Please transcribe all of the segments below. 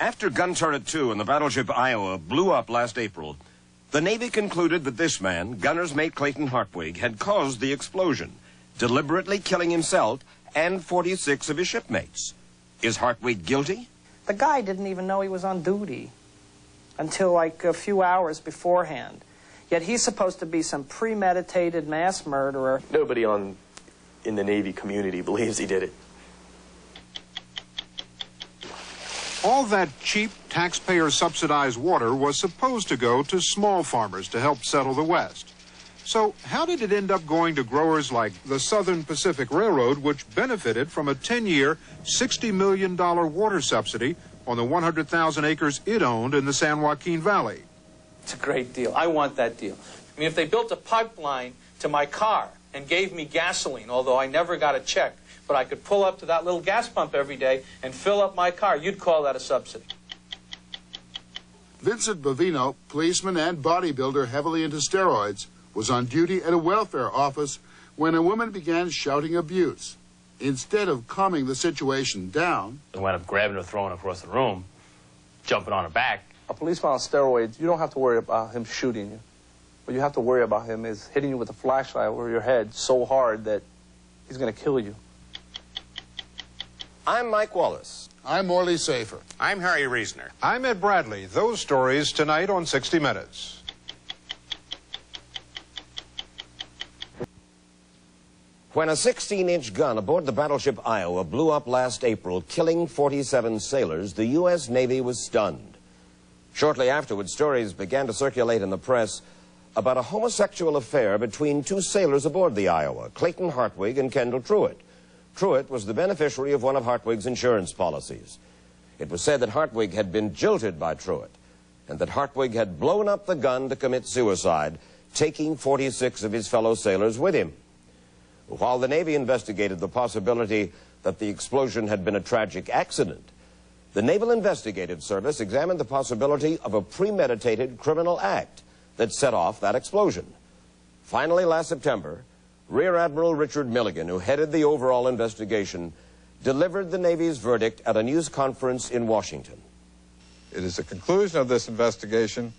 After gun turret 2 in the battleship Iowa blew up last April, the Navy concluded that this man, gunner's mate Clayton Hartwig, had caused the explosion, deliberately killing himself and 46 of his shipmates. Is Hartwig guilty? The guy didn't even know he was on duty until like a few hours beforehand. Yet he's supposed to be some premeditated mass murderer. Nobody in the Navy community believes he did it. All that cheap, taxpayer-subsidized water was supposed to go to small farmers to help settle the West. So how did it end up going to growers like the Southern Pacific Railroad, which benefited from a 10-year, $60 million water subsidy on the 100,000 acres it owned in the San Joaquin Valley? It's a great deal. I want that deal. I mean, if they built a pipeline to my car and gave me gasoline, although I never got a check, but I could pull up to that little gas pump every day and fill up my car, you'd call that a subsidy. Vincent Bovino, policeman and bodybuilder heavily into steroids, was on duty at a welfare office when a woman began shouting abuse. Instead of calming the situation down, I wound up grabbing her, throwing her across the room, jumping on her back. A policeman on steroids, you don't have to worry about him shooting you. What you have to worry about him is hitting you with a flashlight over your head so hard that he's going to kill you. I'm Mike Wallace. I'm Morley Safer. I'm Harry Reasoner. I'm Ed Bradley. Those stories tonight on 60 Minutes. When a 16-inch gun aboard the battleship Iowa blew up last April, killing 47 sailors, the U.S. Navy was stunned. Shortly afterwards, stories began to circulate in the press about a homosexual affair between two sailors aboard the Iowa, Clayton Hartwig and Kendall Truitt. Truitt was the beneficiary of one of Hartwig's insurance policies. It was said that Hartwig had been jilted by Truitt and that Hartwig had blown up the gun to commit suicide, taking 46 of his fellow sailors with him. While the Navy investigated the possibility that the explosion had been a tragic accident, the Naval Investigative Service examined the possibility of a premeditated criminal act that set off that explosion. Finally, last September, Rear Admiral Richard Milligan, who headed the overall investigation, delivered the Navy's verdict at a news conference in Washington. It is the conclusion of this investigation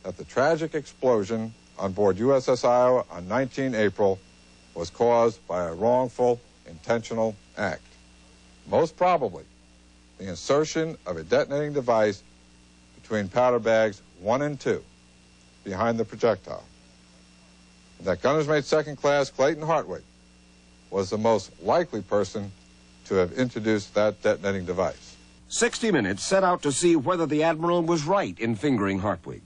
that the tragic explosion on board USS Iowa on 19 April was caused by a wrongful, intentional act. Most probably, the insertion of a detonating device between powder bags 1 and 2 behind the projectile. That gunner's mate second class Clayton Hartwig was the most likely person to have introduced that detonating device. 60 Minutes set out to see whether the Admiral was right in fingering Hartwig.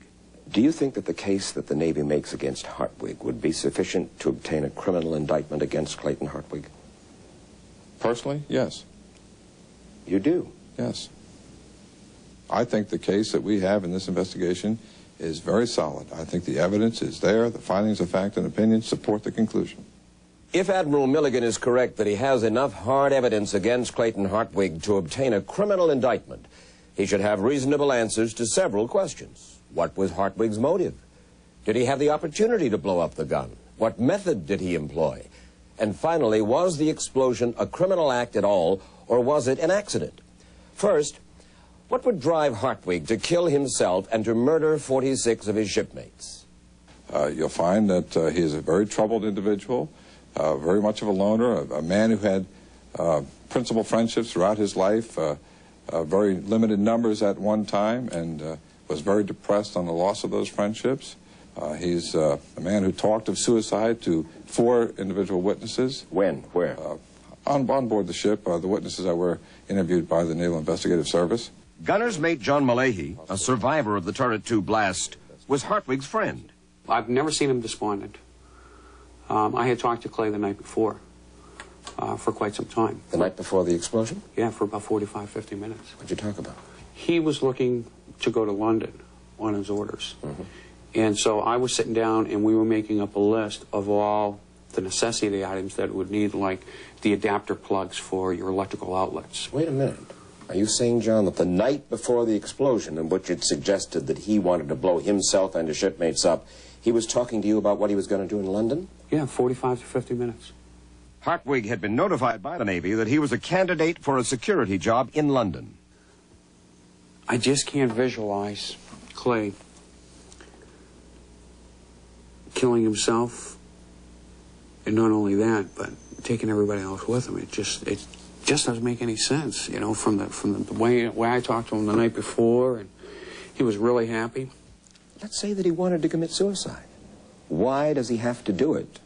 Do you think that the case that the Navy makes against Hartwig would be sufficient to obtain a criminal indictment against Clayton Hartwig? Personally, yes. You do? Yes. I think the case that we have in this investigation is very solid. I think the evidence is there. The findings of fact and opinion support the conclusion. If Admiral Milligan is correct that he has enough hard evidence against Clayton Hartwig to obtain a criminal indictment, he should have reasonable answers to several questions. What was Hartwig's motive? Did he have the opportunity to blow up the gun? What method did he employ? And finally, was the explosion a criminal act at all, or was it an accident? First, what would drive Hartwig to kill himself and to murder 46 of his shipmates? You'll find that he is a very troubled individual, very much of a loner, a man who had principal friendships throughout his life, very limited numbers at one time, and was very depressed on the loss of those friendships. He's a man who talked of suicide to 4 individual witnesses. When? Where? On board the ship, the witnesses that were interviewed by the Naval Investigative Service. Gunner's mate John Malahy, a survivor of the Turret 2 blast, was Hartwig's friend. I've never seen him despondent. I had talked to Clay the night before for quite some time. The night before the explosion? Yeah, for about 45, 50 minutes. What'd you talk about? He was looking to go to London on his orders. And so I was sitting down and we were making up a list of all the necessity items that it would need, like the adapter plugs for your electrical outlets. Wait a minute. Are you saying, John, that the night before the explosion, in which it suggested that he wanted to blow himself and his shipmates up, he was talking to you about what he was going to do in London? Yeah, 45 to 50 minutes. Hartwig had been notified by the Navy that he was a candidate for a security job in London. I just can't visualize Clay killing himself, and not only that, but taking everybody else with him. It just doesn't make any sense, you know, from the way I talked to him the night before, and he was really happy. Let's say that he wanted to commit suicide. Why does he have to do it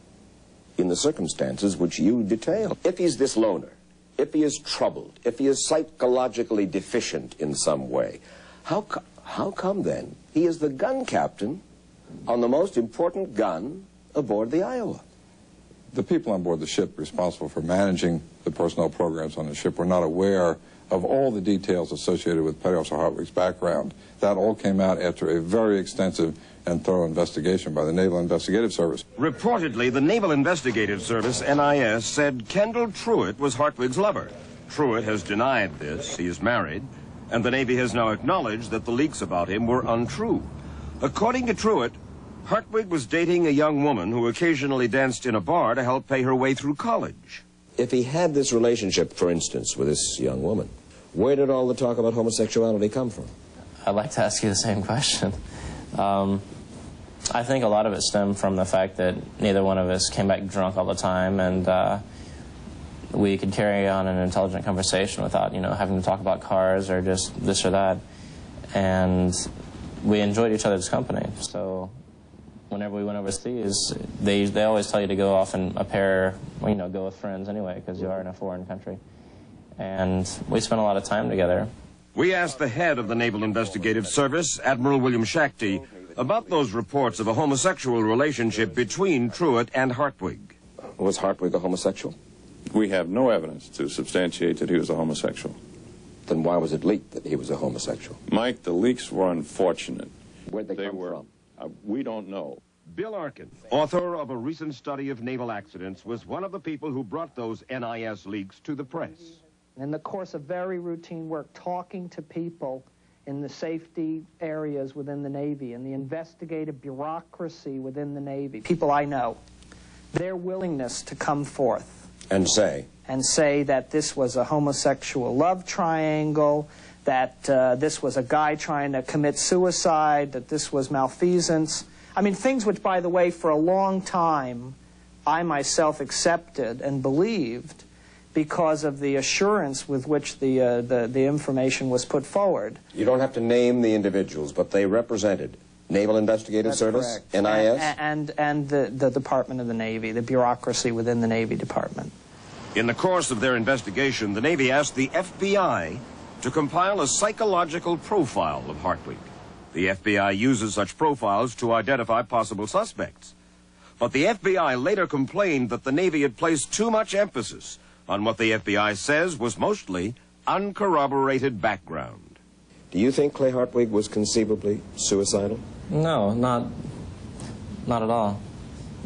in the circumstances which you detail? If he's this loner, if he is troubled, if he is psychologically deficient in some way, how come then he is the gun captain on the most important gun aboard the Iowa? The people on board the ship responsible for managing the personnel programs on the ship were not aware of all the details associated with Petty Officer Hartwig's background. That all came out after a very extensive and thorough investigation by the Naval Investigative Service. Reportedly, the Naval Investigative Service, NIS, said Kendall Truitt was Hartwig's lover. Truitt has denied this. He is married, and the Navy has now acknowledged that the leaks about him were untrue. According to Truitt, Hartwig was dating a young woman who occasionally danced in a bar to help pay her way through college. If he had this relationship, for instance, with this young woman, where did all the talk about homosexuality come from? I'd like to ask you the same question. I think a lot of it stemmed from the fact that neither one of us came back drunk all the time, and we could carry on an intelligent conversation without, you know, having to talk about cars or just this or that. And we enjoyed each other's company. So whenever we went overseas, they always tell you to go off in a pair, you know, go with friends anyway, because you are in a foreign country. And we spent a lot of time together. We asked the head of the Naval Investigative Service, Admiral William Shakti, about those reports of a homosexual relationship between Truitt and Hartwig. Was Hartwig a homosexual? We have no evidence to substantiate that he was a homosexual. Then why was it leaked that he was a homosexual? Mike, the leaks were unfortunate. Where'd they come from? We don't know. Bill Arkin, author of a recent study of naval accidents, was one of the people who brought those NIS leaks to the press. In the course of very routine work, talking to people in the safety areas within the Navy and the investigative bureaucracy within the Navy, people I know, their willingness to come forth and say that this was a homosexual love triangle, that this was a guy trying to commit suicide, that this was malfeasance. I mean, things which, by the way, for a long time I myself accepted and believed because of the assurance with which the information was put forward. You don't have to name the individuals, but they represented Naval Investigative Service, correct. NIS? And the Department of the Navy, the bureaucracy within the Navy Department. In the course of their investigation, the Navy asked the FBI to compile a psychological profile of Hartwig. The FBI uses such profiles to identify possible suspects. But the FBI later complained that the Navy had placed too much emphasis on what the FBI says was mostly uncorroborated background. Do you think Clay Hartwig was conceivably suicidal? No, not at all.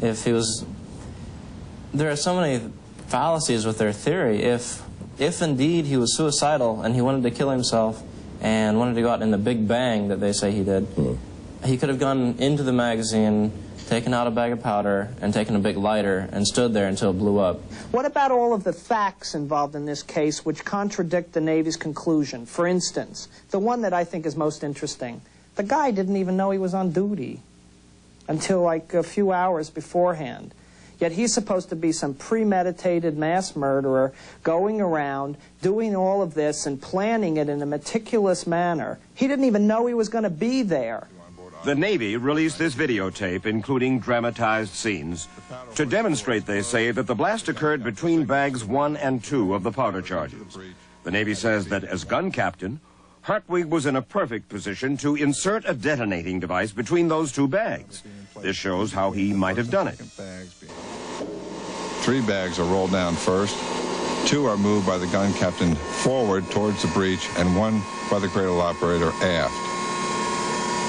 If he was... There are so many fallacies with their theory. If indeed he was suicidal and he wanted to kill himself and wanted to go out in the big bang that they say he did, he could have gone into the magazine, taken out a bag of powder, and taken a big lighter and stood there until it blew up. What about all of the facts involved in this case which contradict the Navy's conclusion? For instance, the one that I think is most interesting, the guy didn't even know he was on duty until like a few hours beforehand. Yet he's supposed to be some premeditated mass murderer going around doing all of this and planning it in a meticulous manner. He didn't even know he was going to be there. The Navy released this videotape, including dramatized scenes, to demonstrate, they say, that the blast occurred between bags 1 and 2 of the powder charges. The Navy says that as gun captain, Hartwig was in a perfect position to insert a detonating device between those 2 bags. This shows how he might have done it. 3 bags are rolled down first, 2 are moved by the gun captain forward towards the breech, and 1 by the cradle operator aft.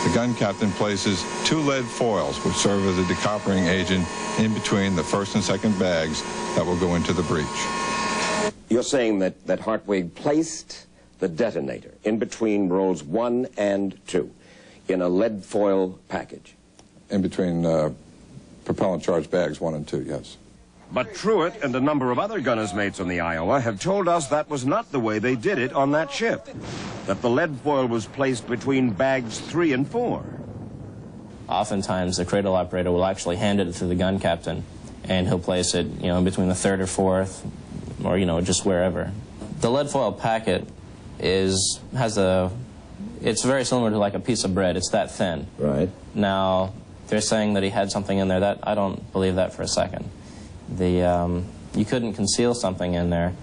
The gun captain places 2 lead foils, which serve as a decoppering agent, in between the first and second bags that will go into the breech. You're saying that Hartwig placed the detonator in between rolls 1 and 2 in a lead foil package? In between propellant-charged bags 1 and 2, yes. But Truitt and a number of other gunner's mates on the Iowa have told us that was not the way they did it on that ship. That the lead foil was placed between bags 3 and 4. Oftentimes, the cradle operator will actually hand it to the gun captain, and he'll place it, in between the 3rd or 4th, or, just wherever. The lead foil packet it's very similar to like a piece of bread. It's that thin. Right. Now, they're saying that he had something in there. That I don't believe that for a second. You couldn't conceal something in there,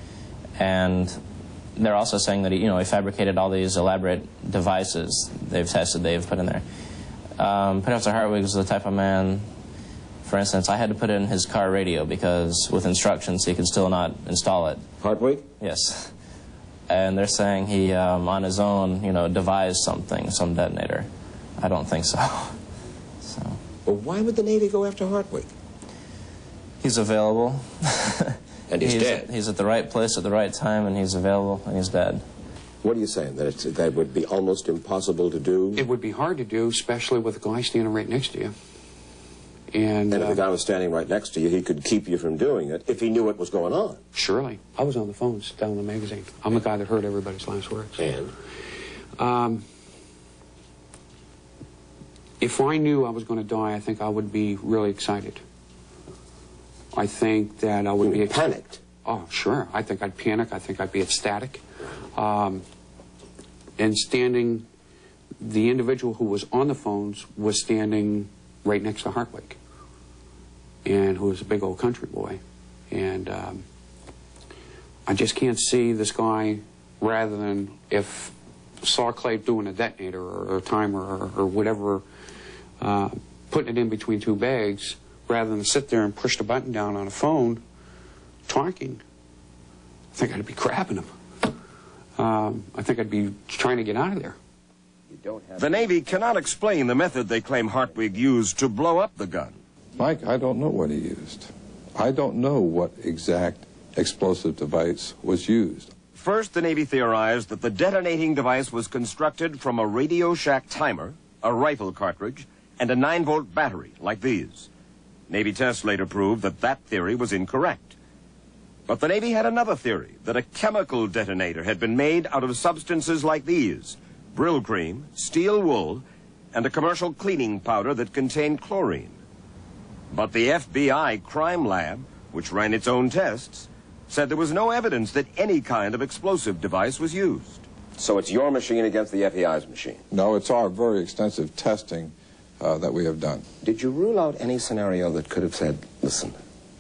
and they're also saying that he fabricated all these elaborate devices they've put in there. Petty Officer Hartwig was the type of man, for instance, I had to put in his car radio because with instructions he could still not install it. Hartwig? Yes. And they're saying he, on his own, devised something, some detonator. I don't think so. Well, why would the Navy go after Hartwig? He's available. And he's dead. He's at the right place at the right time, and he's available, and he's dead. What are you saying? That would be almost impossible to do? It would be hard to do, especially with a guy standing right next to you. And if the guy was standing right next to you, he could keep you from doing it if he knew what was going on. Surely. I was on the phone telling the magazine. I'm the guy that heard everybody's last words. And? If I knew I was going to die, I think I would be really excited. I think that I would be panicked. Oh, sure. I think I'd panic. I think I'd be ecstatic. And standing, the individual who was on the phones was standing right next to Hartwig, and who was a big old country boy. And I just can't see this guy, rather than if saw Clay doing a detonator or a timer or whatever, putting it in between 2 bags, rather than sit there and push the button down on a phone, talking. I think I'd be grabbing him. I think I'd be trying to get out of there. The Navy cannot explain the method they claim Hartwig used to blow up the gun. Mike, I don't know what he used. I don't know what exact explosive device was used. First, the Navy theorized that the detonating device was constructed from a Radio Shack timer, a rifle cartridge, and a 9-volt battery, like these. Navy tests later proved that that theory was incorrect. But the Navy had another theory, that a chemical detonator had been made out of substances like these: Brill cream, steel wool, and a commercial cleaning powder that contained chlorine. But the FBI crime lab, which ran its own tests, said there was no evidence that any kind of explosive device was used. So it's your machine against the FBI's machine? No, it's our very extensive testing that we have done. Did you rule out any scenario that could have said, listen,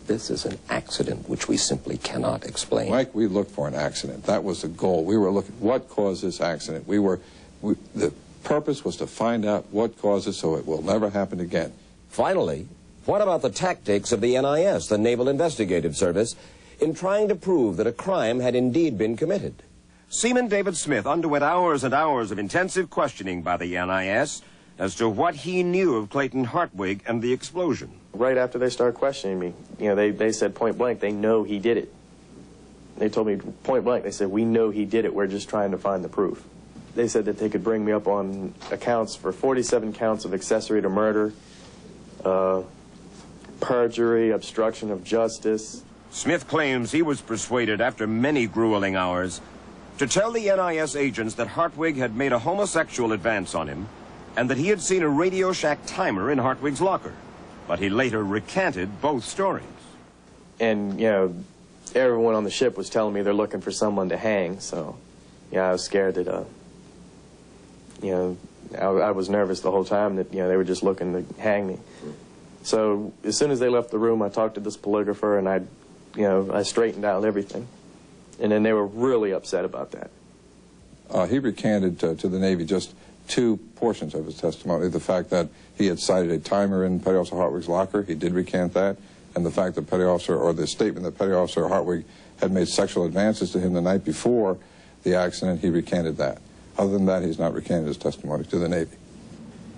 this is an accident which we simply cannot explain? Mike, we looked for an accident. That was the goal. We were looking, what caused this accident? The purpose was to find out what caused it so it will never happen again. Finally, what about the tactics of the NIS, the Naval Investigative Service, in trying to prove that a crime had indeed been committed? Seaman David Smith underwent hours and hours of intensive questioning by the NIS as to what he knew of Clayton Hartwig and the explosion. Right after they started questioning me, they said point blank, they know he did it. They told me point blank, they said, we know he did it, we're just trying to find the proof. They said that they could bring me up on accounts for 47 counts of accessory to murder, perjury, obstruction of justice. Smith claims he was persuaded after many grueling hours to tell the NIS agents that Hartwig had made a homosexual advance on him and that he had seen a Radio Shack timer in Hartwig's locker. But he later recanted both stories. And, everyone on the ship was telling me they're looking for someone to hang, so, I was scared that, I was nervous the whole time that, they were just looking to hang me. So, as soon as they left the room, I talked to this polygrapher, and I straightened out everything. And then they were really upset about that. He recanted to the Navy just 2 portions of his testimony. The fact that he had cited a timer in Petty Officer Hartwig's locker, he did recant that. And the fact that the statement that Petty Officer Hartwig had made sexual advances to him the night before the accident, he recanted that. Other than that, he's not recanted his testimony to the Navy.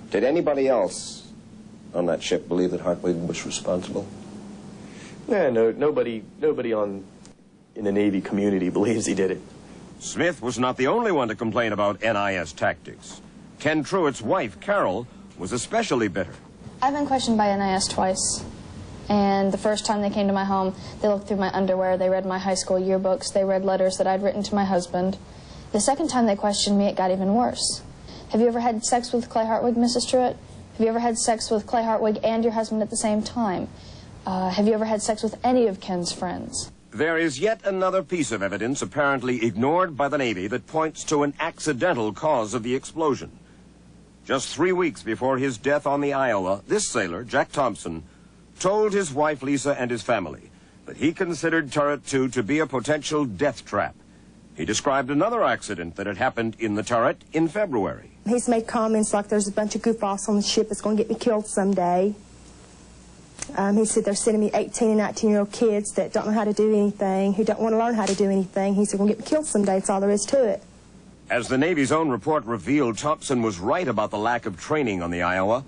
Did anybody else on that ship believe that Hartwig was responsible? Yeah, nobody in the Navy community believes he did it. Smith was not the only one to complain about NIS tactics. Ken Truitt's wife, Carol, was especially bitter. I've been questioned by NIS twice. And the first time they came to my home, they looked through my underwear, they read my high school yearbooks, they read letters that I'd written to my husband. The second time they questioned me, it got even worse. Have you ever had sex with Clay Hartwig, Mrs. Truitt? Have you ever had sex with Clay Hartwig and your husband at the same time? Have you ever had sex with any of Ken's friends? There is yet another piece of evidence apparently ignored by the Navy that points to an accidental cause of the explosion. Just 3 weeks before his death on the Iowa, this sailor, Jack Thompson, told his wife Lisa and his family that he considered turret 2 to be a potential death trap. He described another accident that had happened in the turret in February. He's made comments like there's a bunch of goof-offs on the ship that's going to get me killed someday. He said they're sending me 18 and 19-year-old kids that don't know how to do anything, who don't want to learn how to do anything. He said, we're going to get me killed someday. That's all there is to it. As the Navy's own report revealed, Thompson was right about the lack of training on the Iowa.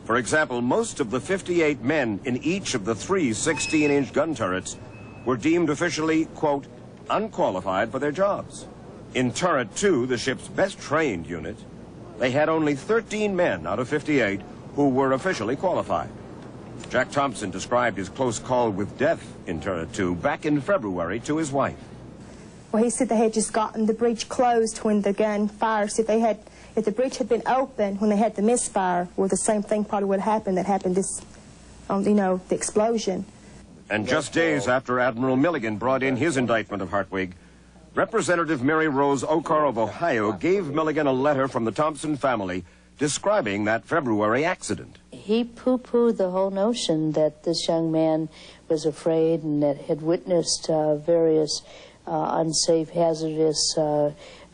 For example, most of the 58 men in each of the 3 16-inch gun turrets were deemed officially, quote, unqualified for their jobs. In Turret 2, the ship's best-trained unit, they had only 13 men out of 58 who were officially qualified. Jack Thompson described his close call with death in Turret 2 back in February to his wife. Well, he said they had just gotten the breech closed when the gun fired. So if the breech had been open when they had the misfire, well, the same thing probably would have happened that happened this, the explosion. And just days after Admiral Milligan brought in his indictment of Hartwig, Representative Mary Rose Okar of Ohio gave Milligan a letter from the Thompson family describing that February accident. He poo-pooed the whole notion that this young man was afraid and that had witnessed various unsafe, hazardous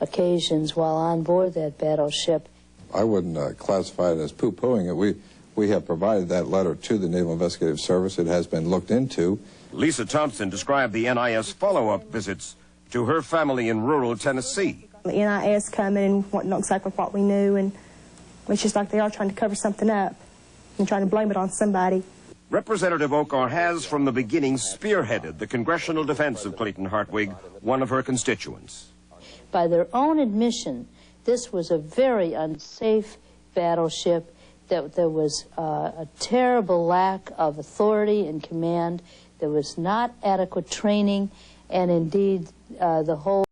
occasions while on board that battleship. I wouldn't classify it as poo-pooing it. We have provided that letter to the Naval Investigative Service. It has been looked into. Lisa Thompson described the NIS follow-up visits to her family in rural Tennessee. The NIS coming and wanting to know exactly what we knew, and it's just like they are trying to cover something up and trying to blame it on somebody. Representative Okar has, from the beginning, spearheaded the congressional defense of Clayton Hartwig, one of her constituents. By their own admission, this was a very unsafe battleship, that there was a terrible lack of authority and command, there was not adequate training, and indeed the whole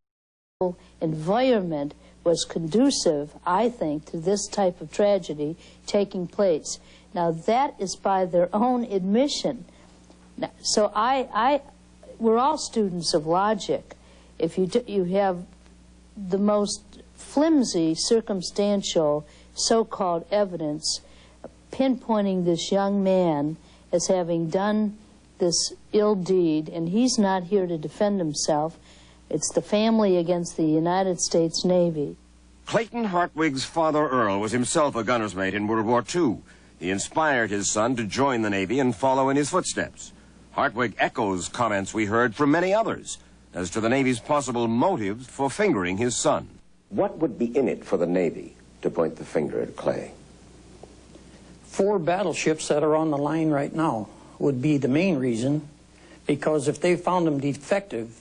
environment was conducive, I think, to this type of tragedy taking place. Now, that is by their own admission. Now, so we're all students of logic. If you have the most flimsy, circumstantial, so-called evidence pinpointing this young man as having done this ill deed, and he's not here to defend himself, it's the family against the United States Navy. Clayton Hartwig's father, Earl, was himself a gunner's mate in World War II. He inspired his son to join the Navy and follow in his footsteps. Hartwig echoes comments we heard from many others as to the Navy's possible motives for fingering his son. What would be in it for the Navy to point the finger at Clay? 4 battleships that are on the line right now would be the main reason, because if they found them defective,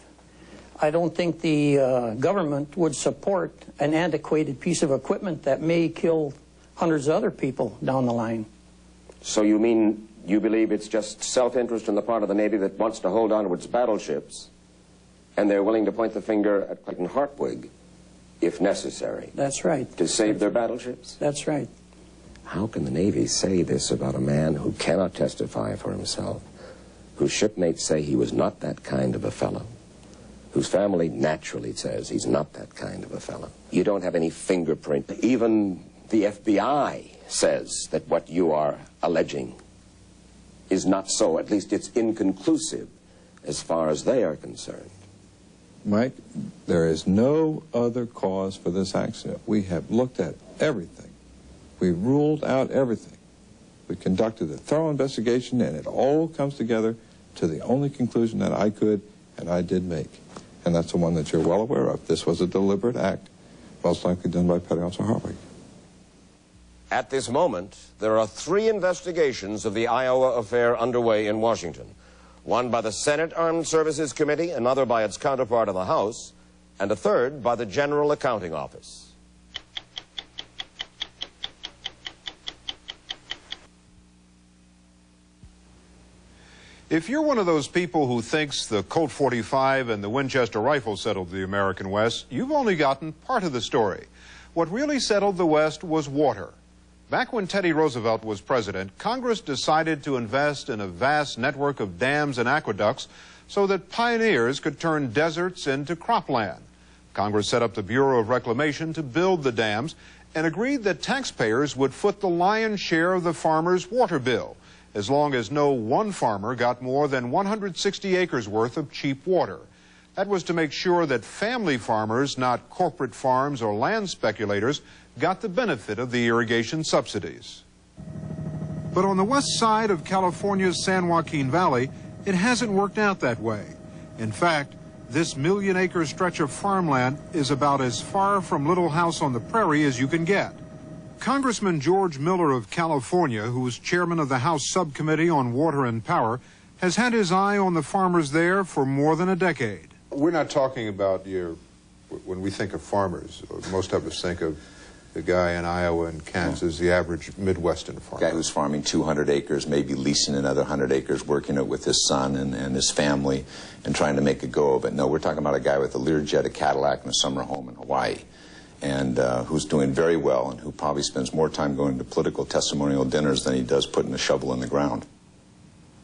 I don't think the government would support an antiquated piece of equipment that may kill hundreds of other people down the line. So you mean you believe it's just self-interest on the part of the Navy that wants to hold on to its battleships, and they're willing to point the finger at Clayton Hartwig if necessary? That's right. To save their battleships? That's right. How can the Navy say this about a man who cannot testify for himself, whose shipmates say he was not that kind of a fellow, whose family naturally says he's not that kind of a fellow? You don't have any fingerprint. Even the FBI says that what you are alleging is not so. At least it's inconclusive as far as they are concerned. Mike, there is no other cause for this accident. We have looked at everything. We ruled out everything. We conducted a thorough investigation, and it all comes together to the only conclusion that I could and I did make. And that's the one that you're well aware of. This was a deliberate act, most likely done by Petty Officer Hartwig. At this moment, there are 3 investigations of the Iowa affair underway in Washington. One by the Senate Armed Services Committee, another by its counterpart in the House, and a third by the General Accounting Office. If you're one of those people who thinks the Colt 45 and the Winchester rifle settled the American West, you've only gotten part of the story. What really settled the West was water. Back when Teddy Roosevelt was president, Congress decided to invest in a vast network of dams and aqueducts so that pioneers could turn deserts into cropland. Congress set up the Bureau of Reclamation to build the dams and agreed that taxpayers would foot the lion's share of the farmer's water bill, as long as no one farmer got more than 160 acres worth of cheap water. That was to make sure that family farmers, not corporate farms or land speculators, got the benefit of the irrigation subsidies. But on the west side of California's San Joaquin Valley, it hasn't worked out that way. In fact, this million-acre stretch of farmland is about as far from Little House on the Prairie as you can get. Congressman George Miller of California, who is chairman of the House Subcommittee on Water and Power, has had his eye on the farmers there for more than a decade. We're not talking about when we think of farmers, most of us think of the guy in Iowa and Kansas, the average Midwestern farmer. Guy who's farming 200 acres, maybe leasing another 100 acres, working it with his son and his family and trying to make a go of it. No, we're talking about a guy with a Learjet, a Cadillac, and a summer home in Hawaii, and who's doing very well and who probably spends more time going to political testimonial dinners than he does putting a shovel in the ground.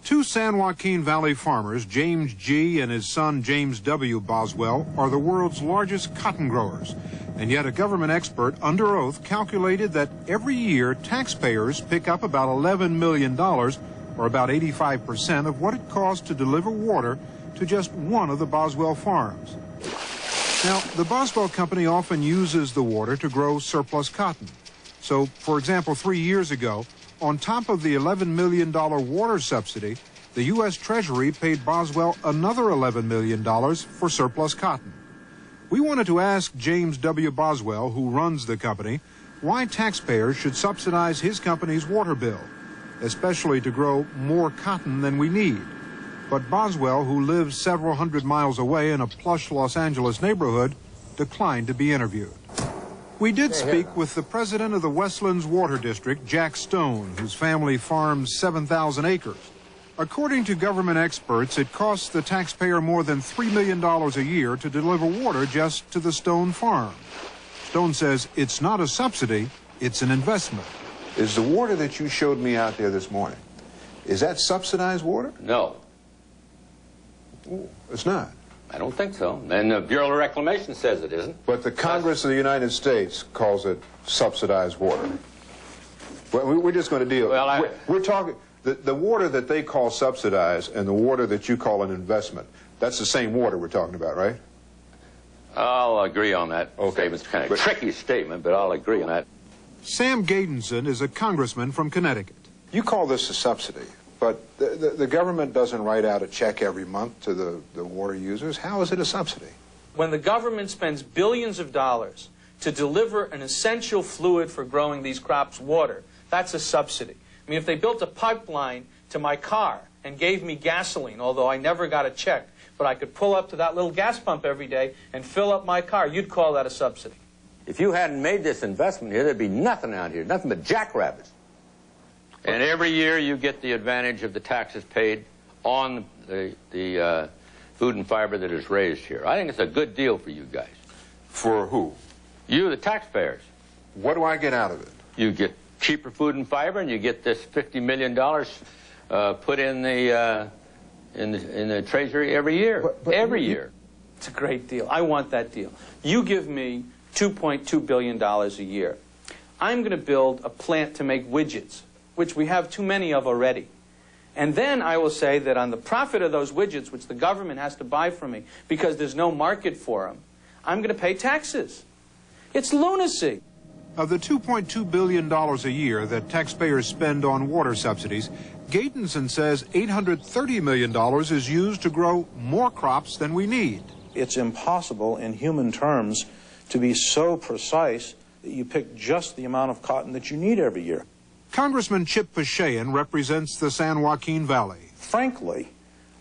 Two San Joaquin Valley farmers, James G. and his son James W. Boswell, are the world's largest cotton growers. And yet a government expert under oath calculated that every year taxpayers pick up about $11 million, or about 85% of what it costs to deliver water to just one of the Boswell farms. Now, the Boswell Company often uses the water to grow surplus cotton. So, for example, 3 years ago, on top of the $11 million water subsidy, the U.S. Treasury paid Boswell another $11 million for surplus cotton. We wanted to ask James W. Boswell, who runs the company, why taxpayers should subsidize his company's water bill, especially to grow more cotton than we need. But Boswell, who lives several hundred miles away in a plush Los Angeles neighborhood, declined to be interviewed. We did speak with the president of the Westlands Water District, Jack Stone, whose family farms 7,000 acres. According to government experts, it costs the taxpayer more than $3 million a year to deliver water just to the Stone farm. Stone says it's not a subsidy, it's an investment. Is the water that you showed me out there this morning, is that subsidized water? No. It's not. I don't think so. And the Bureau of Reclamation says it isn't. But the Congress of the United States calls it subsidized water. We're just going to deal. Well, we're talking, the water that they call subsidized and the water that you call an investment, that's the same water we're talking about, right? I'll agree on that. Okay. Statement's kind of a tricky statement, but I'll agree on that. Sam Gadenson is a congressman from Connecticut. You call this a subsidy, but the government doesn't write out a check every month to the water users. How is it a subsidy? When the government spends billions of dollars to deliver an essential fluid for growing these crops, water, that's a subsidy. I mean, if they built a pipeline to my car and gave me gasoline, although I never got a check, but I could pull up to that little gas pump every day and fill up my car, you'd call that a subsidy. If you hadn't made this investment here, there'd be nothing out here, nothing but jackrabbits. And every year you get the advantage of the taxes paid on the food and fiber that is raised here. I think it's a good deal for you guys. For who? You, the taxpayers. What do I get out of it? You get cheaper food and fiber, and you get this $50 million put in the Treasury every year. Every year. It's a great deal. I want that deal. You give me $2.2 billion a year. I'm going to build a plant to make widgets, which we have too many of already. And then I will say that on the profit of those widgets, which the government has to buy from me because there's no market for them, I'm going to pay taxes. It's lunacy. Of the $2.2 billion a year that taxpayers spend on water subsidies, Gatenson says $830 million is used to grow more crops than we need. It's impossible in human terms to be so precise that you pick just the amount of cotton that you need every year. Congressman Chip Pashayan represents the San Joaquin Valley. Frankly,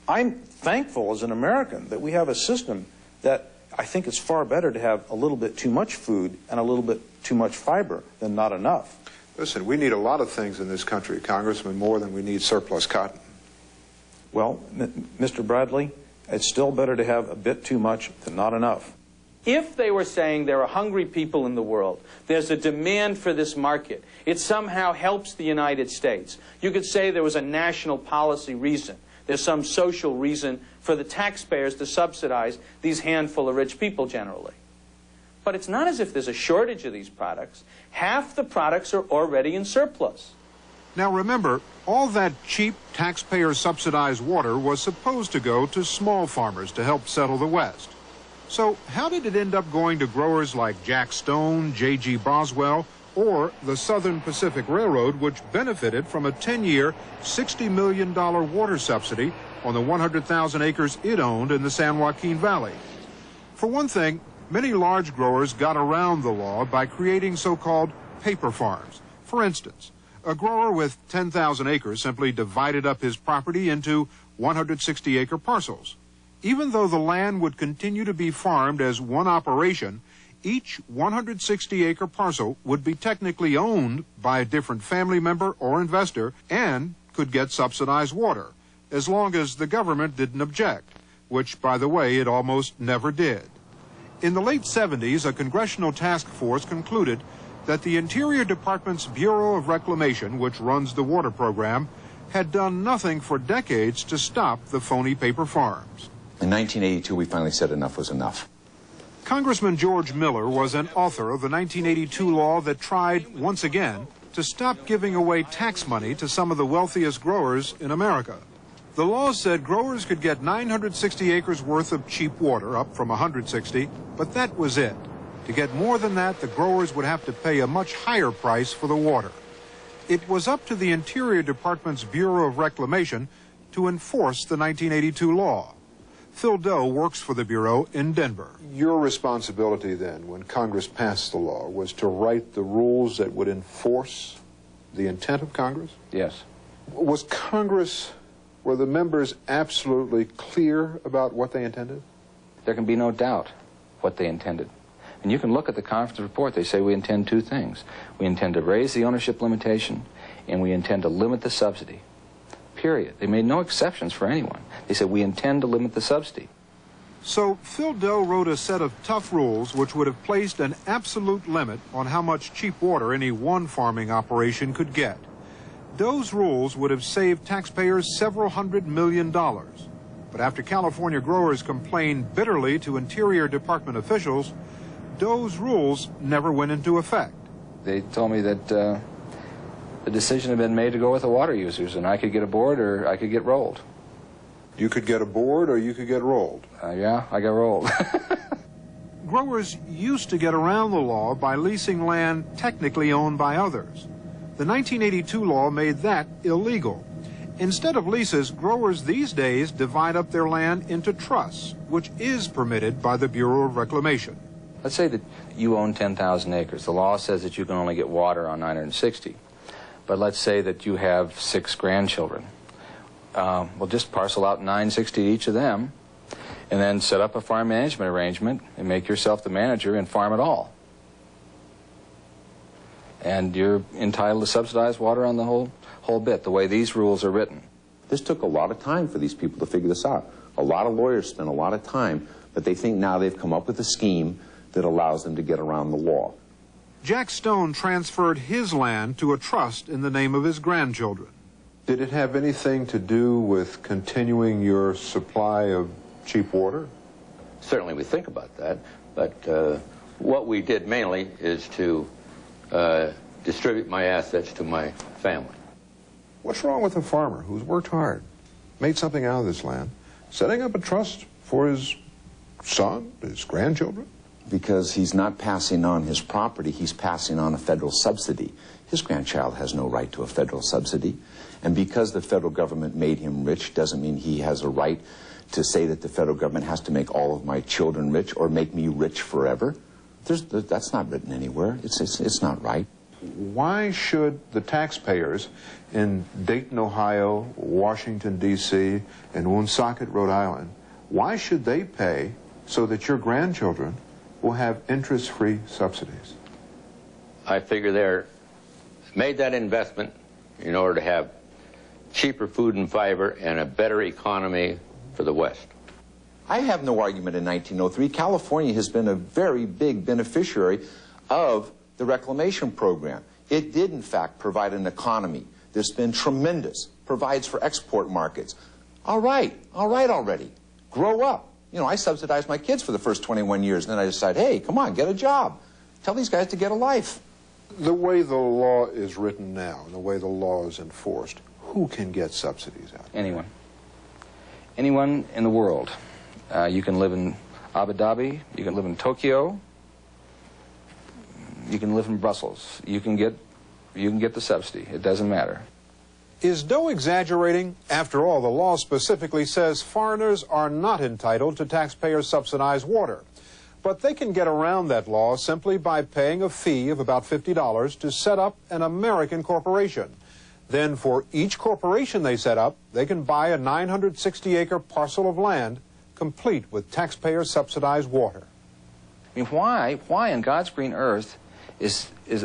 I'm thankful as an American that we have a system that I think it's far better to have a little bit too much food and a little bit too much fiber than not enough. Listen, we need a lot of things in this country, Congressman, more than we need surplus cotton. Well, Mr. Bradley, it's still better to have a bit too much than not enough. If they were saying there are hungry people in the world, there's a demand for this market, it somehow helps the United States. You could say there was a national policy reason. There's some social reason for the taxpayers to subsidize these handful of rich people generally. But it's not as if there's a shortage of these products. Half the products are already in surplus. Now remember, all that cheap taxpayer-subsidized water was supposed to go to small farmers to help settle the West. So how did it end up going to growers like Jack Stone, J.G. Boswell, or the Southern Pacific Railroad, which benefited from a 10-year, $60 million water subsidy on the 100,000 acres it owned in the San Joaquin Valley? For one thing, many large growers got around the law by creating so-called paper farms. For instance, a grower with 10,000 acres simply divided up his property into 160-acre parcels. Even though the land would continue to be farmed as one operation, each 160-acre parcel would be technically owned by a different family member or investor and could get subsidized water, as long as the government didn't object, which, by the way, it almost never did. In the late 70s, a congressional task force concluded that the Interior Department's Bureau of Reclamation, which runs the water program, had done nothing for decades to stop the phony paper farms. In 1982, we finally said enough was enough. Congressman George Miller was an author of the 1982 law that tried, once again, to stop giving away tax money to some of the wealthiest growers in America. The law said growers could get 960 acres worth of cheap water, up from 160, but that was it. To get more than that, the growers would have to pay a much higher price for the water. It was up to the Interior Department's Bureau of Reclamation to enforce the 1982 law. Phil Doe works for the Bureau in Denver. Your responsibility then, when Congress passed the law, was to write the rules that would enforce the intent of Congress? Yes. Was Congress, were the members absolutely clear about what they intended? There can be no doubt what they intended. And you can look at the conference report. They say we intend two things. We intend to raise the ownership limitation, and we intend to limit the subsidy. Period. They made no exceptions for anyone. They said we intend to limit the subsidy. So Phil Doe wrote a set of tough rules which would have placed an absolute limit on how much cheap water any one farming operation could get. Those rules would have saved taxpayers several $100 million. But after California growers complained bitterly to Interior Department officials, Doe's rules never went into effect. They told me that the decision had been made to go with the water users, and I could get aboard or I could get rolled. You could get aboard or you could get rolled? Yeah, I got rolled. Growers used to get around the law by leasing land technically owned by others. The 1982 law made that illegal. Instead of leases, growers these days divide up their land into trusts, which is permitted by the Bureau of Reclamation. Let's say that you own 10,000 acres. The law says that you can only get water on 960. But let's say that you have 6 grandchildren. Well, just parcel out 960 to each of them, and then set up a farm management arrangement and make yourself the manager and farm it all. And you're entitled to subsidized water on the whole bit, the way these rules are written. This took a lot of time for these people to figure this out. A lot of lawyers spent a lot of time, but they think now they've come up with a scheme that allows them to get around the law. Jack Stone transferred his land to a trust in the name of his grandchildren. Did it have anything to do with continuing your supply of cheap water? Certainly we think about that, but what we did mainly is to distribute my assets to my family. What's wrong with a farmer who's worked hard, made something out of this land, setting up a trust for his son, his grandchildren? Because he's not passing on his property, he's passing on a federal subsidy. His grandchild has no right to a federal subsidy. And because the federal government made him rich doesn't mean he has a right to say that the federal government has to make all of my children rich or make me rich forever. That's not written anywhere. It's not right. Why should the taxpayers in Dayton, Ohio, Washington, D.C., and Woonsocket, Rhode Island, why should they pay so that your grandchildren will have interest-free subsidies? I figure they're made that investment in order to have cheaper food and fiber and a better economy for the West. I have no argument in 1903. California has been a very big beneficiary of the reclamation program. It did, in fact, provide an economy that's been tremendous, provides for export markets. All right already. Grow up. You know, I subsidized my kids for the first 21 years, and then I decided, hey, come on, get a job. Tell these guys to get a life. The way the law is written now, and the way the law is enforced, who can get subsidies out? Anyone. Anyone in the world. You can live in Abu Dhabi, you can live in Tokyo, you can live in Brussels. You can get the subsidy. It doesn't matter. Is Doe exaggerating? After all, the law specifically says foreigners are not entitled to taxpayer-subsidized water. But they can get around that law simply by paying a fee of about $50 to set up an American corporation. Then for each corporation they set up, they can buy a 960-acre parcel of land complete with taxpayer-subsidized water. I mean, why in God's green earth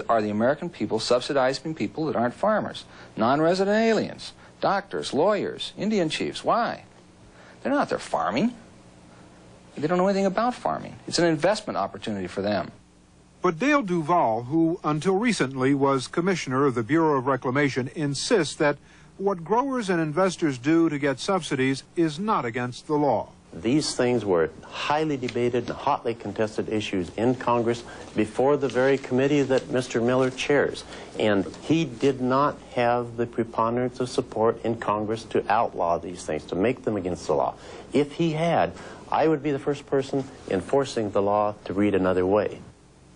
are the American people subsidizing people that aren't farmers? Non-resident aliens, doctors, lawyers, Indian chiefs. Why? They're not there farming. They don't know anything about farming. It's an investment opportunity for them. But Dale Duval, who until recently was commissioner of the Bureau of Reclamation, insists that what growers and investors do to get subsidies is not against the law. These things were highly debated and hotly contested issues in Congress before the very committee that Mr. Miller chairs. And he did not have the preponderance of support in Congress to outlaw these things, to make them against the law. If he had, I would be the first person enforcing the law to read another way.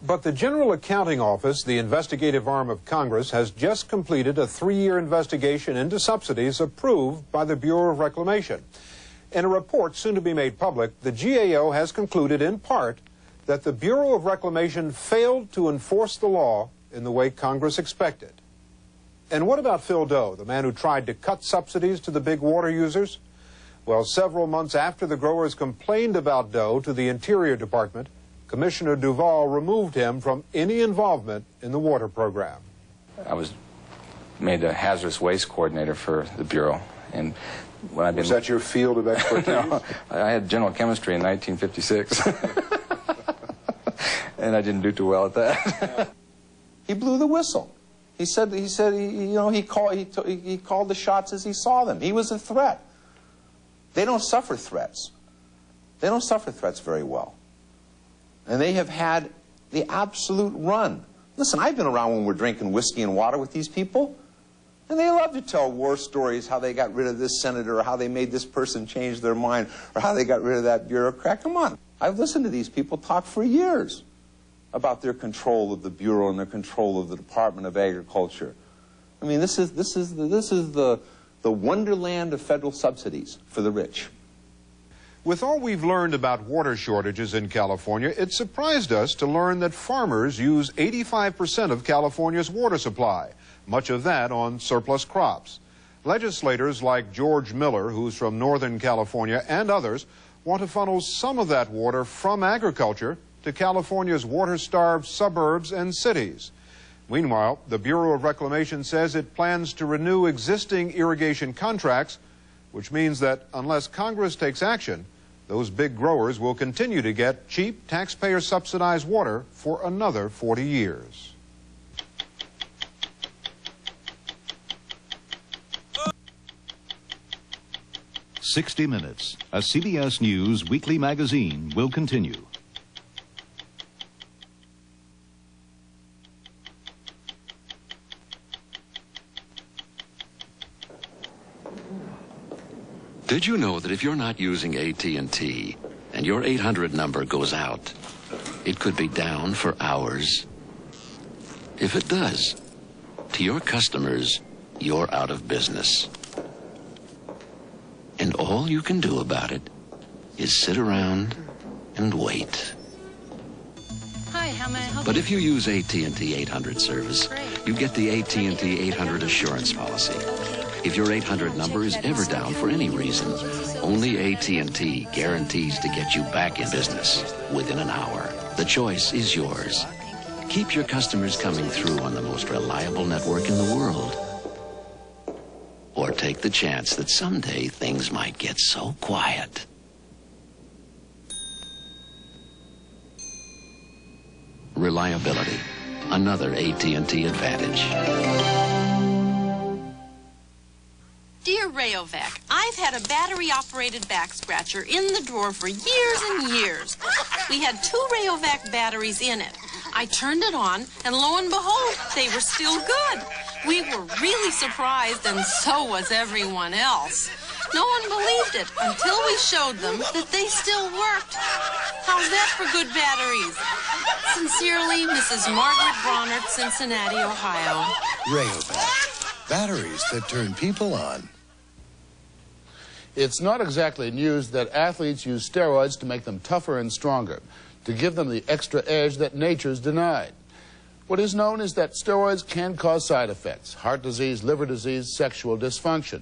But the General Accounting Office, the investigative arm of Congress, has just completed a 3-year investigation into subsidies approved by the Bureau of Reclamation. In a report soon to be made public, the GAO has concluded in part that the Bureau of Reclamation failed to enforce the law in the way Congress expected. And what about Phil Doe, the man who tried to cut subsidies to the big water users? Well, several months after the growers complained about Doe to the Interior Department, Commissioner Duval removed him from any involvement in the water program. I was made a hazardous waste coordinator for the Bureau. And when I've been... Was that your field of expertise? No, I had general chemistry in 1956. And I didn't do too well at that. He blew the whistle. He called the shots as he saw them. He was a threat. They don't suffer threats. They don't suffer threats very well. And they have had the absolute run. Listen, I've been around when we're drinking whiskey and water with these people. And they love to tell war stories, how they got rid of this senator, or how they made this person change their mind, or how they got rid of that bureaucrat. Come on. I've listened to these people talk for years about their control of the Bureau and their control of the Department of Agriculture. I mean, this is the wonderland of federal subsidies for the rich. With all we've learned about water shortages in California, it surprised us to learn that farmers use 85% of California's water supply, much of that on surplus crops. Legislators like George Miller, who's from Northern California, and others want to funnel some of that water from agriculture to California's water-starved suburbs and cities. Meanwhile, the Bureau of Reclamation says it plans to renew existing irrigation contracts, which means that unless Congress takes action, those big growers will continue to get cheap, taxpayer-subsidized water for another 40 years. "60 Minutes, a CBS News weekly magazine, will continue. Did you know that if you're not using AT&T and your 800 number goes out, it could be down for hours? If it does, to your customers, you're out of business. And all you can do about it is sit around and wait. Hi, how may I help you? But if you use AT&T 800 service, you get the AT&T 800 assurance policy. If your 800 number is ever down for any reason, only AT&T guarantees to get you back in business within an hour. The choice is yours. Keep your customers coming through on the most reliable network in the world. or take the chance that someday things might get so quiet. Reliability, another AT&T advantage. Dear Rayovac, I've had a battery-operated back scratcher in the drawer for years and years. We had 2 Rayovac batteries in it. I turned it on, and lo and behold, they were still good. We were really surprised, and so was everyone else. No one believed it until we showed them that they still worked. How's that for good batteries? Sincerely, Mrs. Margaret Bronert, Cincinnati, Ohio. Rayovac, batteries that turn people on. It's not exactly news that athletes use steroids to make them tougher and stronger, to give them the extra edge that nature's denied. What is known is that steroids can cause side effects: heart disease, liver disease, sexual dysfunction.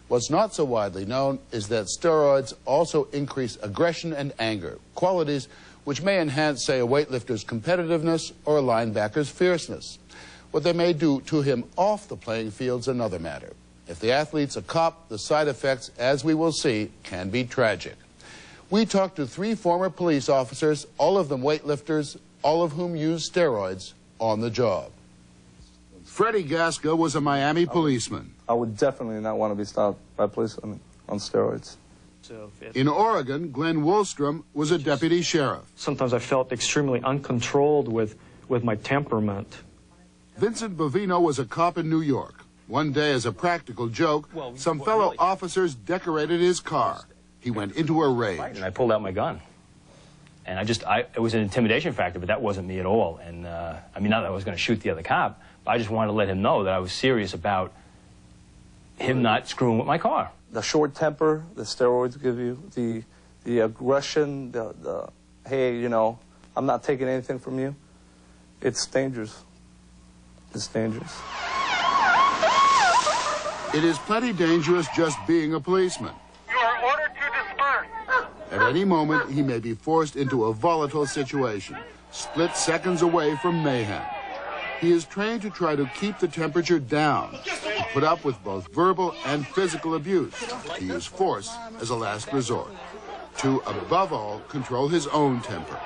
What's not so widely known is that steroids also increase aggression and anger, qualities which may enhance, say, a weightlifter's competitiveness or a linebacker's fierceness. What they may do to him off the playing field's another matter. If the athlete's a cop, the side effects, as we will see, can be tragic. We talked to 3 former police officers, all of them weightlifters, all of whom used steroids on the job. Freddie Gasca was a Miami policeman. I would definitely not want to be stopped by police on steroids. In Oregon, Glenn Woolstrom was a deputy sheriff. Sometimes I felt extremely uncontrolled with my temperament. Vincent Bovino was a cop in New York. One day, as a practical joke, some fellow officers decorated his car. He went into a rage. And I pulled out my gun. And it was an intimidation factor, but that wasn't me at all. And I mean, not that I was going to shoot the other cop, but I just wanted to let him know that I was serious about him not screwing with my car. The short temper the steroids give you, the aggression, the hey, you know, I'm not taking anything from you. It's dangerous. It's dangerous. It is plenty dangerous just being a policeman. You are ordered to disperse. At any moment, he may be forced into a volatile situation, split seconds away from mayhem. He is trained to try to keep the temperature down, to put up with both verbal and physical abuse, to use force as a last resort, to, above all, control his own temper.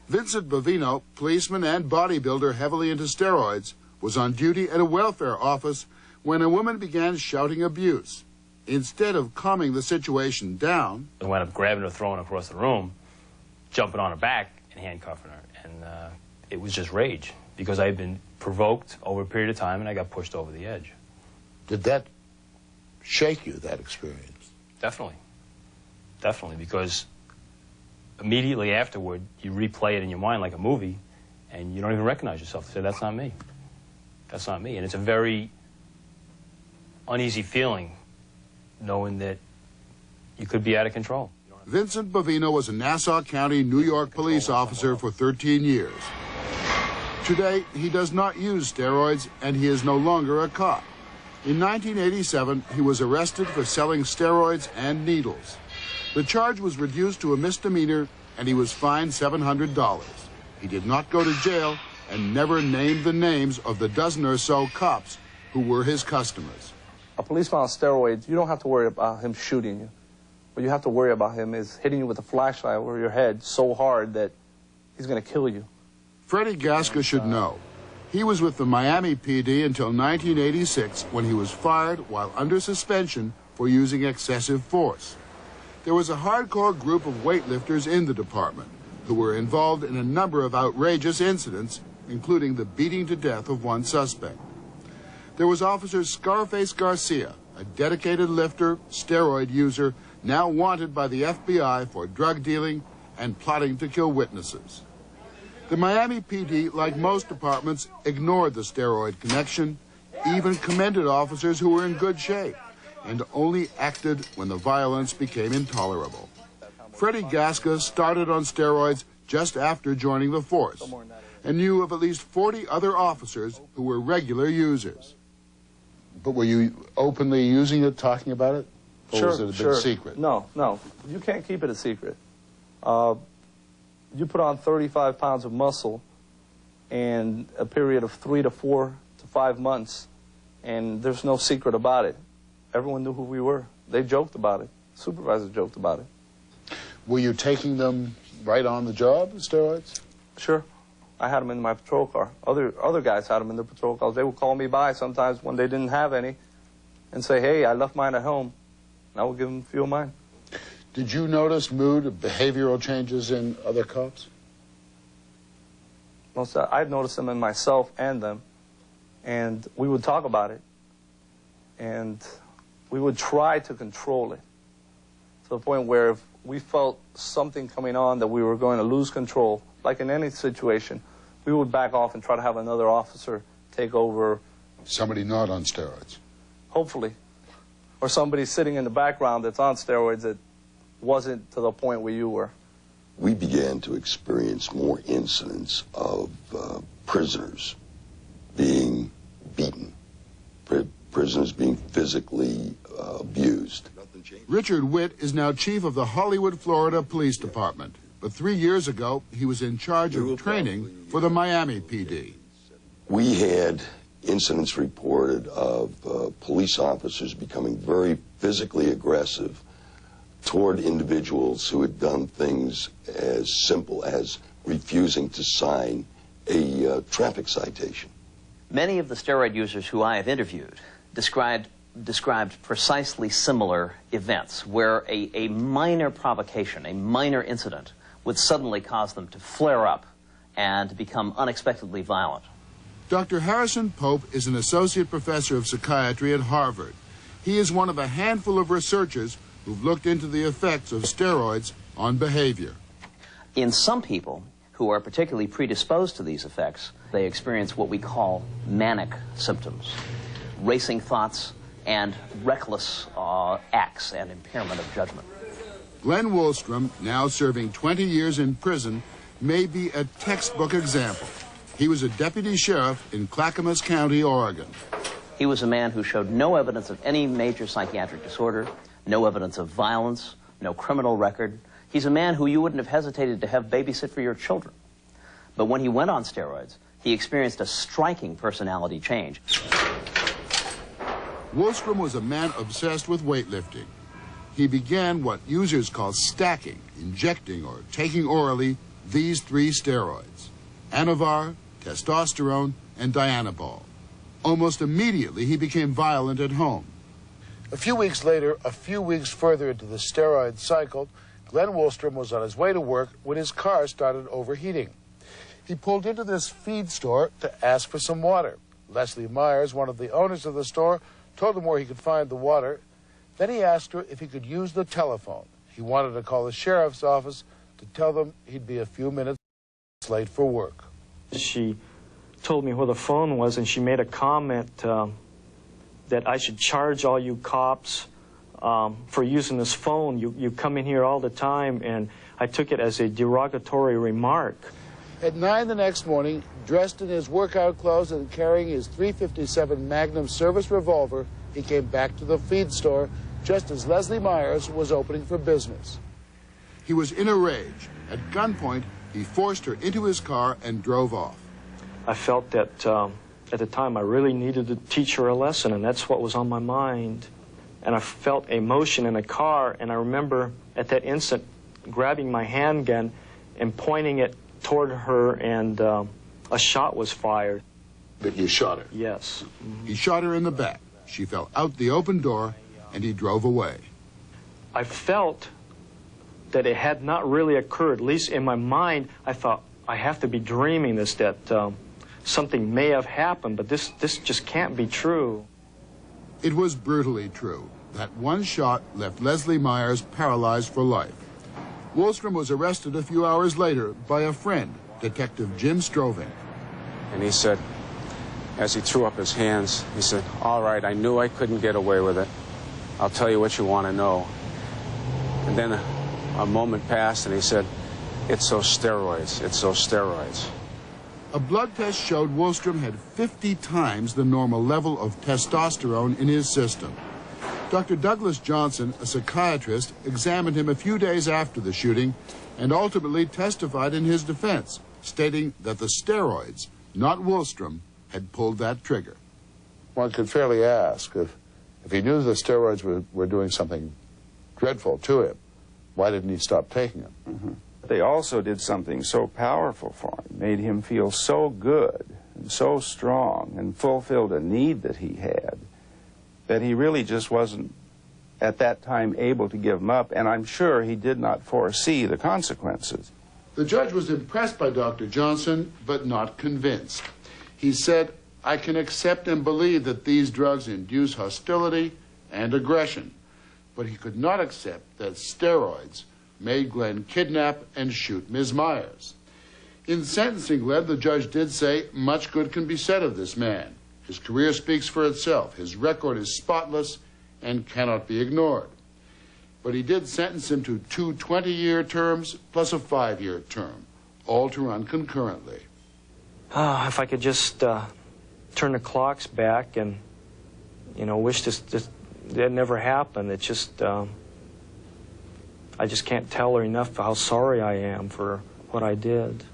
Vincent Bovino, policeman and bodybuilder heavily into steroids, was on duty at a welfare office when a woman began shouting abuse. Instead of calming the situation down, I wound up grabbing her, throwing her across the room, jumping on her back, and handcuffing her. And it was just rage, because I had been provoked over a period of time, and I got pushed over the edge. Did that shake you, that experience? Definitely. Definitely, because immediately afterward, you replay it in your mind like a movie, and you don't even recognize yourself. You say, that's not me. That's not me. And it's a very uneasy feeling, knowing that you could be out of control. Vincent Bovino was a Nassau County, New York police officer for 13 years. Today, he does not use steroids, and he is no longer a cop. In 1987, he was arrested for selling steroids and needles. The charge was reduced to a misdemeanor, and he was fined $700. He did not go to jail and never named the names of the dozen or so cops who were his customers. A policeman on steroids, you don't have to worry about him shooting you. What you have to worry about him is hitting you with a flashlight over your head so hard that he's going to kill you. Freddie Gasca should know. He was with the Miami PD until 1986, when he was fired while under suspension for using excessive force. There was a hardcore group of weightlifters in the department who were involved in a number of outrageous incidents, including the beating to death of one suspect. There was Officer Scarface Garcia, a dedicated lifter, steroid user, now wanted by the FBI for drug dealing and plotting to kill witnesses. The Miami PD, like most departments, ignored the steroid connection, even commended officers who were in good shape, and only acted when the violence became intolerable. Freddie Gasca started on steroids just after joining the force, and knew of at least 40 other officers who were regular users. But were you openly using it, talking about it? Or was it a big secret? No, you can't keep it a secret. You put on 35 pounds of muscle in a period of 3 to 4 to 5 months, and there's no secret about it. Everyone knew who we were. They joked about it. Supervisors joked about it. Were you taking them right on the job, steroids? Sure. I had them in my patrol car. Other guys had them in their patrol cars. They would call me by sometimes when they didn't have any and say, hey, I left mine at home. And I would give them a few of mine. Did you notice mood or behavioral changes in other cops? I'd noticed them in myself and them. And we would talk about it. And we would try to control it to the point where if we felt something coming on that we were going to lose control, like in any situation, we would back off and try to have another officer take over. Somebody not on steroids? Hopefully. Or somebody sitting in the background that's on steroids that wasn't to the point where you were. We began to experience more incidents of prisoners being beaten, prisoners being physically abused. Richard Witt is now chief of the Hollywood, Florida Police Department. But 3 years ago, he was in charge of training for the Miami PD. We had incidents reported of police officers becoming very physically aggressive toward individuals who had done things as simple as refusing to sign a traffic citation. Many of the steroid users who I have interviewed described precisely similar events where a minor provocation, a minor incident, would suddenly cause them to flare up and become unexpectedly violent. Dr. Harrison Pope is an associate professor of psychiatry at Harvard. He is one of a handful of researchers who've looked into the effects of steroids on behavior. In some people who are particularly predisposed to these effects, they experience what we call manic symptoms, racing thoughts, and reckless acts and impairment of judgment. Glenn Woolstrom, now serving 20 years in prison, may be a textbook example. He was a deputy sheriff in Clackamas County, Oregon. He was a man who showed no evidence of any major psychiatric disorder, no evidence of violence, no criminal record. He's a man who you wouldn't have hesitated to have babysit for your children. But when he went on steroids, he experienced a striking personality change. Woolstrom was a man obsessed with weightlifting. He began what users call stacking, injecting or taking orally these 3 steroids: Anavar, testosterone, and Dianabol. Almost immediately, he became violent at home. A few weeks later, a few weeks further into the steroid cycle, Glenn Woolstrom was on his way to work when his car started overheating. He pulled into this feed store to ask for some water. Leslie Myers, one of the owners of the store, told him where he could find the water. Then he asked her if he could use the telephone. He wanted to call the sheriff's office to tell them he'd be a few minutes late for work. She told me where the phone was, and she made a comment that I should charge all you cops for using this phone. You come in here all the time, and I took it as a derogatory remark. At 9 the next morning, dressed in his workout clothes and carrying his .357 Magnum service revolver, he came back to the feed store just as Leslie Myers was opening for business. He was in a rage. At gunpoint, he forced her into his car and drove off. I felt that at the time I really needed to teach her a lesson, and that's what was on my mind. And I felt emotion in the car, and I remember at that instant grabbing my handgun and pointing it toward her, and a shot was fired. But you shot her? Yes. He shot her in the back. She fell out the open door, and he drove away. I felt that it had not really occurred. At least in my mind, I thought, I have to be dreaming this, that something may have happened, but this just can't be true. It was brutally true. That one shot left Leslie Myers paralyzed for life. Woolstrom was arrested a few hours later by a friend, Detective Jim Stroving. And he said, as he threw up his hands, he said, all right, I knew I couldn't get away with it. I'll tell you what you want to know. And then a moment passed, and he said, it's those steroids, it's those steroids. A blood test showed Woolstrom had 50 times the normal level of testosterone in his system. Dr. Douglas Johnson, a psychiatrist, examined him a few days after the shooting and ultimately testified in his defense, stating that the steroids, not Woolstrom, had pulled that trigger. one could fairly ask, if he knew the steroids were doing something dreadful to him, why didn't he stop taking them? Mm-hmm. They also did something so powerful for him, made him feel so good and so strong, and fulfilled a need that he had, that he really just wasn't at that time able to give them up, and I'm sure he did not foresee the consequences. The judge was impressed by Dr. Johnson, but not convinced. He said, "I can accept and believe that these drugs induce hostility and aggression, but he could not accept that steroids made Glenn kidnap and shoot Ms. Myers." In sentencing Glenn, the judge did say much good can be said of this man. His career speaks for itself. His record is spotless and cannot be ignored. But he did sentence him to 2 20-year terms plus a 5-year term, all to run concurrently. If I could just turn the clocks back and, wish this that never happened. It's just, I just can't tell her enough how sorry I am for what I did.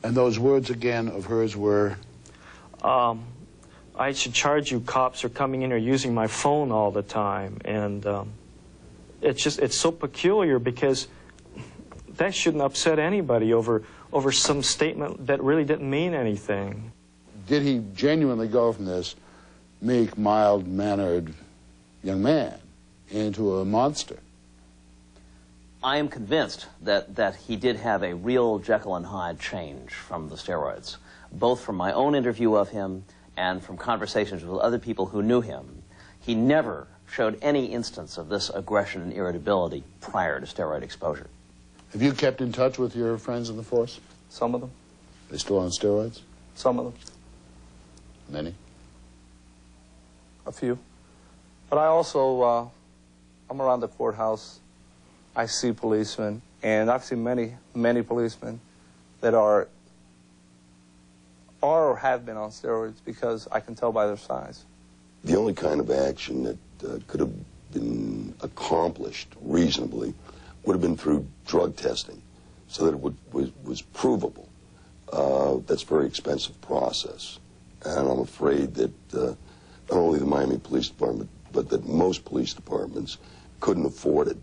And those words again of hers were? I should charge you cops for coming in here using my phone all the time. And it's so peculiar because that shouldn't upset anybody over some statement that really didn't mean anything. Did he genuinely go from this meek, mild-mannered young man into a monster? I am convinced that he did have a real Jekyll and Hyde change from the steroids, both from my own interview of him and from conversations with other people who knew him. He never showed any instance of this aggression and irritability prior to steroid exposure. Have you kept in touch with your friends in the force? Some of them. They still on steroids? Some of them. Many? A few. But I also, I'm around the courthouse. I see policemen, and I've seen many policemen that are or have been on steroids because I can tell by their size. The only kind of action that could have been accomplished reasonably would have been through drug testing, so that it was provable. That's a very expensive process, and I'm afraid that not only the Miami Police Department, but that most police departments couldn't afford it.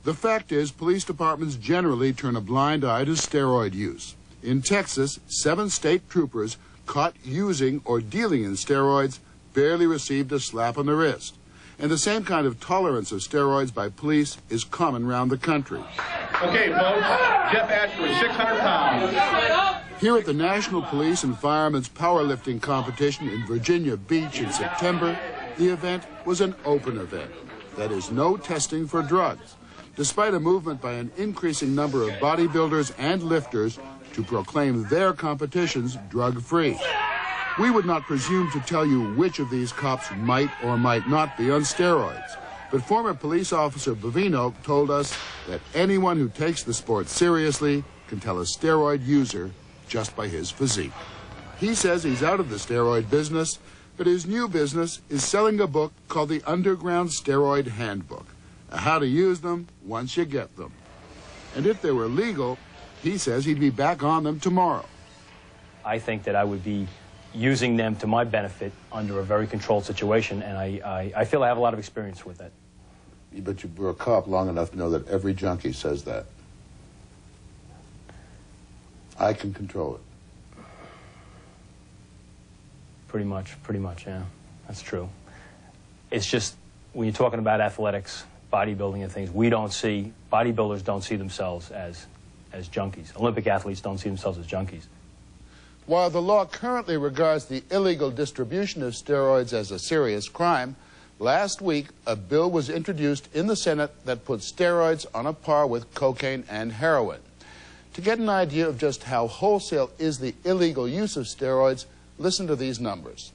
The fact is, police departments generally turn a blind eye to steroid use. In Texas, 7 state troopers caught using or dealing in steroids barely received a slap on the wrist. And the same kind of tolerance of steroids by police is common around the country. Okay, folks, Jeff Asher is 600 pounds. Here at the National Police and Firemen's Powerlifting Competition in Virginia Beach in September, the event was an open event. That is, no testing for drugs, despite a movement by an increasing number of bodybuilders and lifters to proclaim their competitions drug-free. We would not presume to tell you which of these cops might or might not be on steroids, but former police officer Bovino told us that anyone who takes the sport seriously can tell a steroid user just by his physique. He says he's out of the steroid business, but his new business is selling a book called The Underground Steroid Handbook, how to use them once you get them. And if they were legal, he says he'd be back on them tomorrow. I think that I would be using them to my benefit under a very controlled situation, and I feel I have a lot of experience with that. But you were a cop long enough to know that every junkie says that. I can control it. Pretty much, yeah. That's true. It's just, when you're talking about athletics, bodybuilding and things, bodybuilders don't see themselves as junkies. Olympic athletes don't see themselves as junkies. While the law currently regards the illegal distribution of steroids as a serious crime, last week a bill was introduced in the Senate that puts steroids on a par with cocaine and heroin. To get an idea of just how wholesale is the illegal use of steroids, listen to these numbers.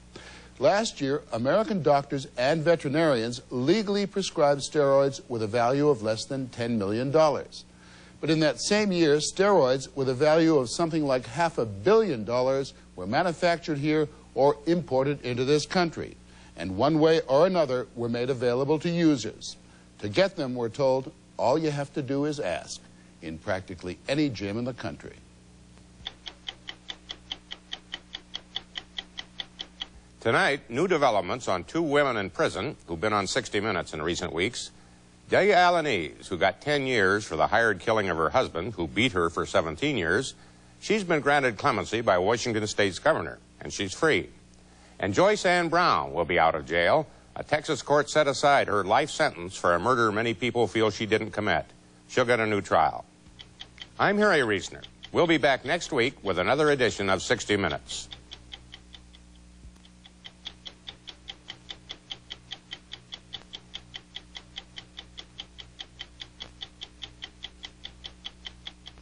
Last year, American doctors and veterinarians legally prescribed steroids with a value of less than $10 million. But in that same year, steroids with a value of something like $500 million were manufactured here or imported into this country, and one way or another were made available to users. To get them, we're told, all you have to do is ask, in practically any gym in the country. Tonight, new developments on two women in prison who've been on 60 Minutes in recent weeks. Delia Alanese, who got 10 years for the hired killing of her husband, who beat her for 17 years, she's been granted clemency by Washington State's governor, and she's free. And Joyce Ann Brown will be out of jail. A Texas court set aside her life sentence for a murder many people feel she didn't commit. She'll get a new trial. I'm Harry Reisner. We'll be back next week with another edition of 60 Minutes.